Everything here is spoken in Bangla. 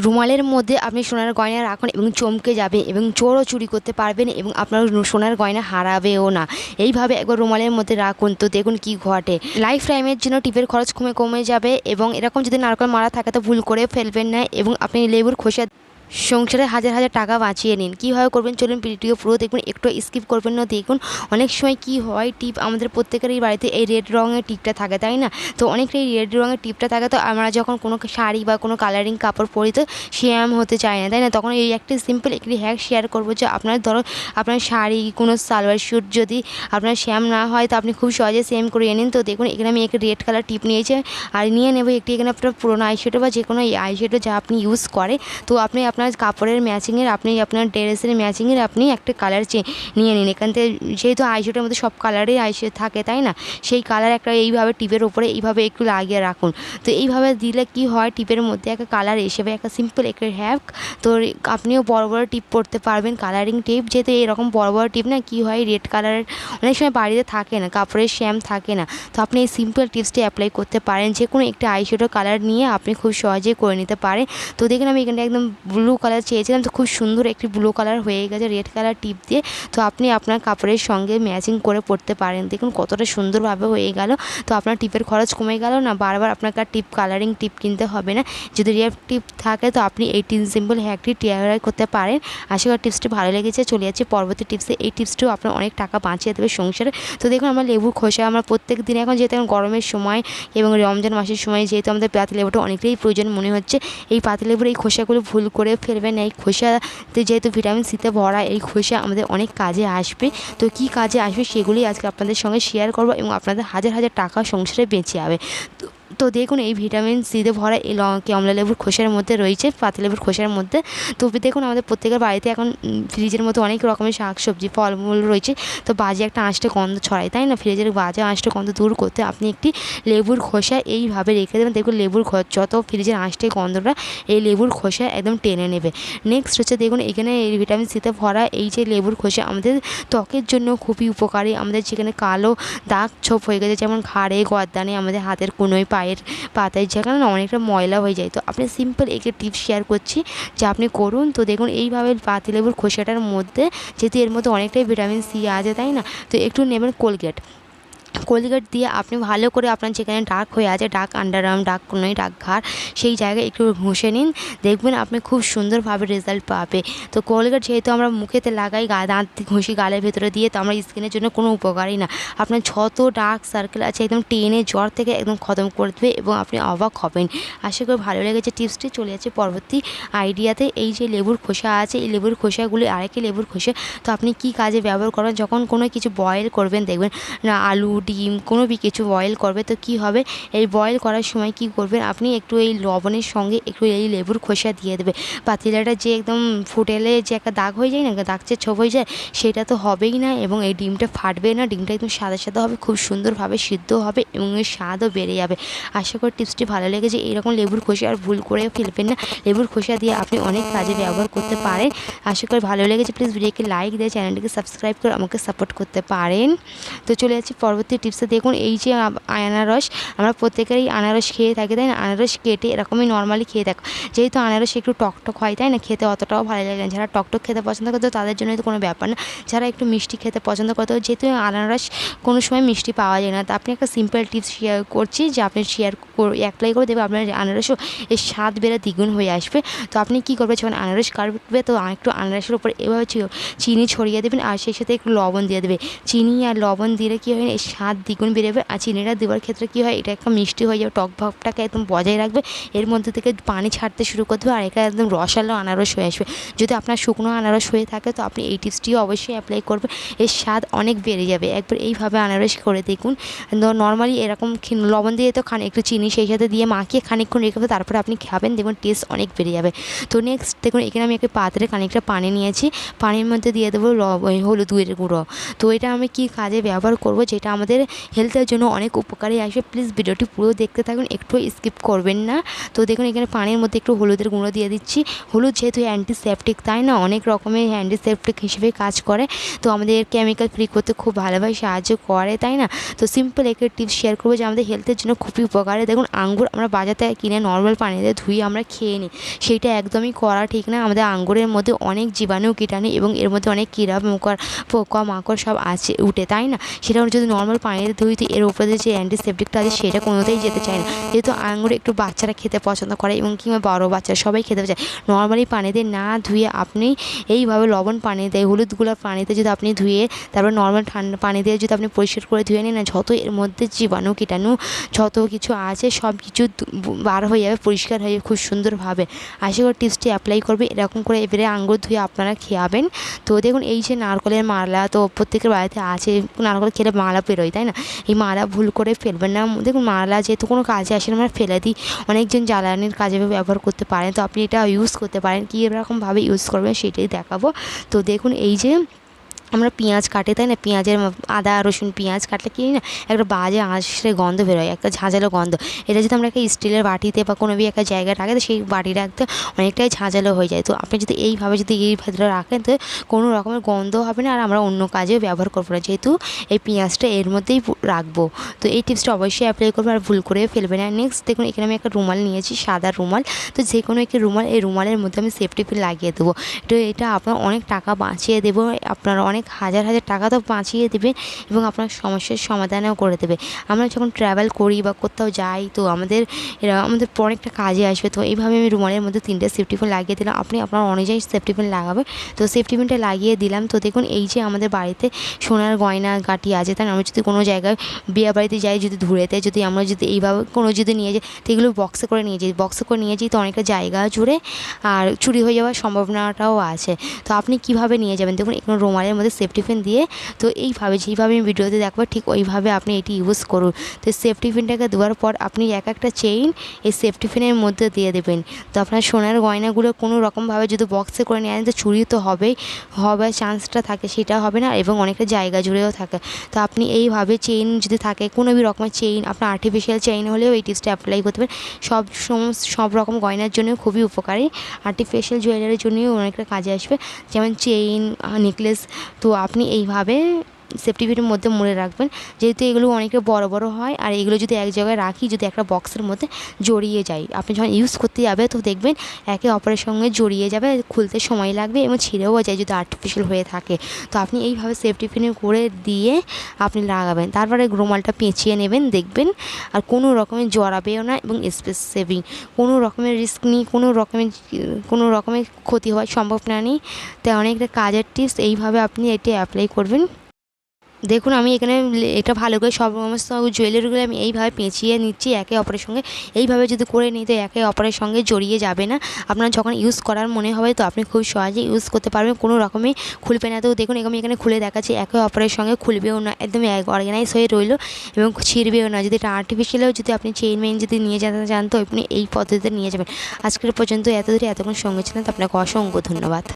রুমালের মধ্যে আপনি সোনার গয়না রাখুন এবং চমকে যাবে এবং চোরও চুরি করতে পারবেন এবং আপনার সোনার গয়না হারাবেও না। এইভাবে একবার রুমালের মধ্যে রাখুন, তো দেখুন কি ঘটে। লাইফ টাইমের জন্য টিপের খরচ কমে যাবে। এবং এরকম যদি নারকেল মারা থাকে তো ভুল করে ফেলবেন না। এবং আপনি লেবুর খোসা সংসারে হাজার হাজার টাকা বাঁচিয়ে নিন। কীভাবে করবেন চলুন ভিডিও পুরো দেখুন, একটু স্কিপ করবেন না। দেখুন অনেক সময় কি হয়, টিপ আমাদের প্রত্যেকেরই বাড়িতে এই রেড রঙের টিপটা থাকে, তাই না? তো অনেকটাই রেড রঙের টিপটা থাকে, তো আমরা যখন কোনো শাড়ি বা কোনো কালারিং কাপড় পরি তো শ্যাম হতে চায় না, তাই না? তখন এই একটি সিম্পল একটি হ্যাক শেয়ার করবো যে ধরো আপনার শাড়ি কোনো সালোয়ার স্যুট যদি আপনার শ্যাম না হয় তো আপনি খুব সহজে সেম করিয়ে নিন। তো দেখুন এখানে আমি একটি রেড কালার টিপ নিয়েছি আর নিয়ে নেবো একটি এখানে আপনার পুরোনো আইশ্যাডো বা যে কোনো আইশ্যাডো যা আপনি ইউজ করে, তো আপনি আপনার কাপড়ের ম্যাচিংয়ের আপনি আপনার ড্রেসের ম্যাচিংয়ের আপনি একটা কালার নিয়ে নিন। এখান থেকে যেহেতু আইশ্যাডোর মধ্যে সব কালারের আইশ্যাডো থাকে, তাই না? সেই কালার একটা এইভাবে টিপের উপরে এইভাবে একটু লাগিয়ে রাখুন। তো এইভাবে দিলে কি হয়, টিপের মধ্যে একটা কালার এসে একটা সিম্পল একটা হ্যাক। তো আপনিও বড় বড় টিপ পরতে পারবেন, কালারিং টিপ। যেহেতু এরকম বড় বড় টিপ না কি হয়, রেড কালারের অনেক সময় বাড়িতে থাকে না, কাপড়ের শ্যাম থাকে না, তো আপনি এই সিম্পল টিপসটি অ্যাপ্লাই করতে পারেন। যে কোনো একটা আইশ্যাডো কালার নিয়ে আপনি খুব সহজেই করে নিতে পারেন। তো দেখুন আমি এখানটা একদম ব্লু কালার চেয়েছিলাম, তো খুব সুন্দর একটি ব্লু কালার হয়ে গেছে রেড কালার টিপ দিয়ে। তো আপনি আপনার কাপড়ের সঙ্গে ম্যাচিং করে পরতে পারেন। দেখুন কতটা সুন্দরভাবে হয়ে গেল। তো আপনার টিপের খরচ কমে গেল না, বারবার আপনাকে আর টিপ কালারিং টিপ কিনতে হবে না। যদি রেড টিপ থাকে তো আপনি এই সিম্পল হ্যাকটি ট্রাই করতে পারেন। আশা করি টিপসটি ভালো লেগেছে। চলে যাচ্ছে পরবর্তী টিপসে। এই টিপসটিও আপনার অনেক টাকা বাঁচিয়ে দেবে সংসারে। তো দেখুন আমরা লেবুর খোসা আমরা প্রত্যেক দিন এখন যেহেতু এখন গরমের সময় এবং রমজান মাসের সময় যেহেতু আমাদের পাতিলেবুটা অনেকটাই প্রয়োজন মনে হচ্ছে, এই পাতিলেবুর এই খোসাগুলো ভুল করে ফেলবেন না। এই খোসাতে যেহেতু ভিটামিন সিতে ভরা, এই খোসা আমাদের অনেক কাজে আসবে। তো কী কাজে আসবে সেগুলি আজকে আপনাদের সঙ্গে শেয়ার করবো এবং আপনাদের হাজার হাজার টাকা সংসারে বেঁচে যাবে। তো দেখুন এই ভিটামিন সিতে ভরা এই কমলা লেবুর খোসার মধ্যে রয়েছে, পাতিলেবুর খোসার মধ্যে। তো দেখুন আমাদের প্রত্যেকের বাড়িতে এখন ফ্রিজের মধ্যে অনেক রকমের শাকসবজি ফলমূল রয়েছে, তো বাজে একটা আঁশটে গন্ধ ছড়ায়, তাই না? ফ্রিজের বাজে আঁশটে গন্ধ দূর করতে আপনি একটি লেবুর খোসা এইভাবে রেখে দেবেন। দেখুন লেবুর যত ফ্রিজের আঁশটে গন্ধটা এই লেবুর খোসা একদম টেনে নেবে। নেক্সট হচ্ছে দেখুন এখানে এই ভিটামিন সিতে ভরা এই যে লেবুর খোসা আমাদের ত্বকের জন্য খুবই উপকারী। আমাদের যেখানে কালো দাগ ছোপ হয়ে গেছে, যেমন ঘাড়ে গর্দানে আমাদের হাতের কোনোই পায়ের পাতায় যেখানে না অনেকটা ময়লা হয়ে যায়, তো আপনি সিম্পল একটা টিপস শেয়ার করছি যে আপনি করুন। তো দেখুন এইভাবে পাতিলেবুর খোসাটার মধ্যে যেহেতু এর মধ্যে অনেকটাই ভিটামিন সি আছে, তাই না? তো একটু নেবেন কোলগেট দিয়ে আপনি ভালো করে আপনার যেখানে ডার্ক হয়ে আছে, ডার্ক আন্ডারআর্ম, ডার্ক কোনোই, ডার্ক ঘাড়, সেই জায়গায় একটু ঘষে নিন। দেখবেন আপনি খুব সুন্দরভাবে রেজাল্ট পাবে। তো কোলগেট যেহেতু আমরা মুখেতে লাগাই, দাঁত ঘষি গালের ভেতরে দিয়ে, তো আমরা স্কিনের জন্য কোনো উপকারই না। আপনার যত ডার্ক সার্কেল আছে একদম টেনে জ্বর থেকে একদম খতম করে দেবে এবং আপনি অবাক হবেন। আশা করি ভালো লেগেছে টিপসটি। চলে যাচ্ছে পরবর্তী আইডিয়াতে। এই যে লেবুর খোসা আছে, এই লেবুর খোসাগুলি আরেকটি লেবুর খোসা, তো আপনি কি কাজে ব্যবহার করবেন? যখন কোনো কিছু বয়েল করবেন, দেখবেন না আলু ডিম কোনো কিছু বয়েল করবে, তো কি হবে, এই বয়েল করার সময় কি করবেন আপনি একটু এই লবণের সঙ্গে একটু এই লেবুর খোসা দিয়ে দেবে। পাতিলাটা যে একদম ফুটেলে যে একটা দাগ হয়ে যায় না, দাগ যে ছোপ হয়ে যায়, সেটা তো হবেই না এবং এই ডিমটা ফাটবে না, ডিমটা একদম সাদা সাদা হবে, খুব সুন্দরভাবে সিদ্ধ হবে এবং এর স্বাদও বেড়ে যাবে। আশা করি টিপসটি ভালো লেগেছে। এইরকম লেবুর খোসা আর ভুল করে ফেলবেন না, লেবুর খোসা দিয়ে আপনি অনেক কাজে ব্যবহার করতে পারেন। আশা করি ভালো লেগেছে। প্লিজ ভিডিওকে লাইক দিয়ে চ্যানেলটিকে সাবস্ক্রাইব করে আমাকে সাপোর্ট করতে পারেন। তো চলে যাচ্ছি পরবর্তী টিপসে। দেখুন এই যে আনারস, আমরা প্রত্যেকেরই আনারস খেয়ে থাকি, তাই না? আনারস কেটে এরকমই নর্মালি খেয়ে থাকো। যেহেতু আনারস একটু টকটক হয়, তাই না? খেতে অতটাও ভালো লাগে না। যারা টকটক খেতে পছন্দ করতো তাদের জন্য তো কোনো ব্যাপার না। যারা একটু মিষ্টি খেতে পছন্দ করতো, যেহেতু আনারস কোনো সময় মিষ্টি পাওয়া যায় না, তো আপনি একটা সিম্পল টিপস শেয়ার করছি যে আপনি অ্যাপ্লাই করে দেবে, আপনার আনারসও এর স্বাদ বেড়ে দ্বিগুণ হয়ে আসবে। তো আপনি কী করবেন, যখন আনারস কাটবে তো একটু আনারসের উপর এভাবে চিনি ছড়িয়ে দেবেন আর সেই সাথে একটু লবণ দিয়ে দেবে। চিনি আর লবণ দিলে কী হয়, এর স্বাদ দ্বিগুণ বেড়ে যাবে। আর চিনিটা দেওয়ার ক্ষেত্রে কী হয়, এটা একটা মিষ্টি হয়ে যাবে, টক ভাবটাকে একদম বজায় রাখবে, এর মধ্যে থেকে পানি ছাড়তে শুরু করে দেবে আর এটা একদম রসালো আনারস হয়ে আসবে। যদি আপনার শুকনো আনারস হয়ে থাকে তো আপনি এই টিপসটিও অবশ্যই অ্যাপ্লাই করবেন, এর স্বাদ অনেক বেড়ে যাবে। একবার এইভাবে আনারস করে দেখুন। নর্মালি এরকম লবণ দিয়ে তো একটু চিনি সেই সাথে দিয়ে মাখিয়ে খানিকক্ষণ রেখে দেবে, তারপরে আপনি খাবেন, দেখুন টেস্ট অনেক বেড়ে যাবে। তো নেক্সট দেখুন এখানে আমি একটা পাত্রে খানিকটা পানি নিয়েছি, পানির মধ্যে দিয়ে দেবো হলুদের গুঁড়ো। তো এটা আমি কি কাজে ব্যবহার করব, যেটা আমাদের আমাদের হেলথের জন্য অনেক উপকারী আসবে। প্লিজ ভিডিওটি পুরো দেখতে থাকুন, একটু স্কিপ করবেন না। তো দেখুন এখানে পানির মধ্যে একটু হলুদের গুঁড়ো দিয়ে দিচ্ছি। হলুদ যেহেতু অ্যান্টিসেপটিক, তাই না, অনেক রকমের অ্যান্টিসেপটিক হিসেবে কাজ করে, তো আমাদের কেমিক্যাল ফ্রি করতে খুব ভালোভাবে সাহায্য করে, তাই না। তো সিম্পল একটা টিপস শেয়ার করবো যে আমাদের হেলথের জন্য খুবই উপকারী। দেখুন আঙ্গুর আমরা বাজার থেকে কিনে নর্মাল পানিতে ধুয়ে আমরা খেয়ে নিই, সেইটা একদমই করা ঠিক না। আমাদের আঙ্গুরের মধ্যে অনেক জীবাণু কীটাণু এবং এর মধ্যে অনেক কীড়া পোকা মাকড় সব আছে উঠে, তাই না। সেটা যদি নর্মাল পানিতে ধুই তো এর উপরে যে অ্যান্টিসেপটিকটা আছে সেটা কোনোতেই যেতে চায় না। যেহেতু আঙ্গুর একটু বাচ্চারা খেতে পছন্দ করে এবং কিংবা বড় বাচ্চারা সবাই খেতে চায়, নর্মালি পানিতে না ধুয়ে আপনি এইভাবে লবণ পানিতে হলুদগুলো পানিতে যদি আপনি ধুয়ে তারপর নর্মাল ঠান্ডা পানি দিয়ে যদি আপনি পরিষ্কার করে ধুয়ে নিন না, যত এর মধ্যে জীবাণু কীটাণু যত কিছু আছে সব কিছু বার হয়ে যাবে, পরিষ্কার হয়ে যাবে খুব সুন্দরভাবে। আশা করি টিপসটি অ্যাপ্লাই করবে, এরকম করে এবারে আঙ্গুর ধুয়ে আপনারা খাবেন। তো দেখুন এই যে নারকেলের মালা তো প্রত্যেকের বাড়িতে আছে, নারকেল খেলে মালা বেরোয়, তাই না। এই মালা ভুল করে ফেলবেন না। দেখুন মালা যেহেতু কোনো কাজে আসে না, আমরা ফেলে দিই, অনেকজন জ্বালানির কাজে ব্যবহার করতে পারেন, তো আপনি এটা ইউজ করতে পারেন। কী এরকমভাবে ইউজ করবেন সেটাই দেখাবো। তো দেখুন এই যে আমরা পেঁয়াজ কাটে, তাই না, পেঁয়াজের আদা রসুন পেঁয়াজ কাটলে কি না একটা বাজে আঁশড়ে গন্ধ বেরোয়, একটা ঝাঁঝালো গন্ধ। এটা যদি আমরা একটা স্টিলের বাটিতে বা কোনো একটা জায়গায় রাখি তো সেই বাটিটা একটা অনেকটাই ঝাঁঝালো হয়ে যায়। তো আপনি যদি এইভাবে যদি এই ভেতরে রাখেন তো কোনো রকমের গন্ধ হবে না, আর আমরা অন্য কাজেও ব্যবহার করবো না, যেহেতু এই পেঁয়াজটা এর মধ্যেই রাখবো। তো এই টিপসটা অবশ্যই অ্যাপ্লাই করবো আর ভুল করে ফেলবে না। নেক্সট দেখুন এখানে আমি একটা রুমাল নিয়েছি, সাদা রুমাল। তো যে কোনো একটা রুমাল, এই রুমালের মধ্যে আমি সেফটি পিন লাগিয়ে দেবো। তো এটা আপনার অনেক টাকা বাঁচিয়ে দেবো, আপনার অনেক হাজার হাজার টাকা তো বাঁচিয়ে দেবে এবং আপনার সমস্যার সমাধানও করে দেবে। আমরা যখন ট্রাভেল করি বা কোথাও যাই তো আমাদের আমাদের অনেকটা কাজে আসবে। তো এইভাবে আমি রুমালের মধ্যে 3টে সেফটি পিন লাগিয়ে দিলাম। আপনি আপনার অনুযায়ী সেফটি পিন লাগাবে। তো সেফটি পিনটা লাগিয়ে দিলাম। তো দেখুন এই যে আমাদের বাড়িতে সোনার গয়না গাঁটি আছে, তাই আমরা যদি কোনো জায়গায় বিয়ে বাড়িতে যাই, যদি ধুয়েতে যদি আমরা যদি এইভাবে কোনো যদি নিয়ে যাই তো এগুলো বক্সে করে নিয়ে যাই, বক্সে করে নিয়ে যাই তো অনেকটা জায়গা জুড়ে আর চুরি হয়ে যাওয়ার সম্ভাবনাটাও আছে। তো আপনি কীভাবে নিয়ে যাবেন, দেখুন এখানে রুমালের মধ্যে সেফটি পিন দিয়ে, তো এইভাবে যেইভাবে আমি ভিডিওতে দেখবো ঠিক ওইভাবে আপনি এটি ইউজ করুন। তো সেফটি পিনটাকে দেওয়ার পর আপনি এক একটা চেইন এই সেফটি পিনের মধ্যে দিয়ে দেবেন। তো আপনার সোনার গয়নাগুলো কোনো রকমভাবে যদি বক্সে করে নিয়ে আনেন তো চুরি তো হবেই, হবার চান্সটা থাকে, সেটা হবে না এবং অনেকটা জায়গা জুড়েও থাকে। তো আপনি এইভাবে চেইন যদি থাকে কোনো রকমের চেইন, আপনার আর্টিফিশিয়াল চেইন হলেও এই টিপসটা অ্যাপ্লাই করতে পারেন। সব রকম গয়নার জন্য খুবই উপকারী, আর্টিফিশিয়াল জুয়েলারির জন্যও অনেকটা কাজে আসবে, যেমন চেইন নেকলেস। তো আপনি এইভাবে সেফটি পিনের মধ্যে মুড়ে রাখবেন, যেহেতু এগুলো অনেকটা বড় বড় হয় আর এগুলো যদি এক জায়গায় রাখি, যদি একটা বক্সের মধ্যে জড়িয়ে যায়, আপনি যখন ইউজ করতে যাবে তো দেখবেন একে অপরের সঙ্গে জড়িয়ে যাবে, খুলতে সময় লাগবে এবং ছিঁড়েও যায় যদি আর্টিফিশিয়াল হয়ে থাকে। তো আপনি এইভাবে সেফটি পিনে করে দিয়ে আপনি লাগাবেন, তারপরে রুমালটা পেঁচিয়ে নেবেন, দেখবেন আর কোনো রকমের জড়াবেও না এবং স্পেস সেভিং, কোনো রকমের রিস্ক নেই, কোনো রকমের ক্ষতি হওয়ার সম্ভাবনা নেই। তাই অনেকটা কাজের টিপস, এইভাবে আপনি এটি অ্যাপ্লাই করবেন। দেখুন আমি এখানে এটা ভালো করে সমস্ত জুয়েলারিগুলো আমি এইভাবে পেঁচিয়ে নিচ্ছি একে অপরের সঙ্গে। এইভাবে যদি করে নিই তো একে অপরের সঙ্গে জড়িয়ে যাবে না। আপনার যখন ইউজ করার মনে হবে তো আপনি খুব সহজেই ইউজ করতে পারবেন, কোনো রকমই খুলবে না। তো দেখুন আমি এখানে খুলে দেখাচ্ছি, একে অপরের সঙ্গে খুলবেও না, একদম অর্গানাইজ হয়ে রইলো এবং ছিঁড়বেও না। যদি এটা আর্টিফিশিয়ালেও যদি আপনি চেইন মেইন যদি নিয়ে যেতে চান তো আপনি এই পদ্ধতিতে নিয়ে যাবেন। আজকের পর্যন্ত এতক্ষণ সঙ্গে ছিলেন, তো আপনাকে অসংখ্য ধন্যবাদ।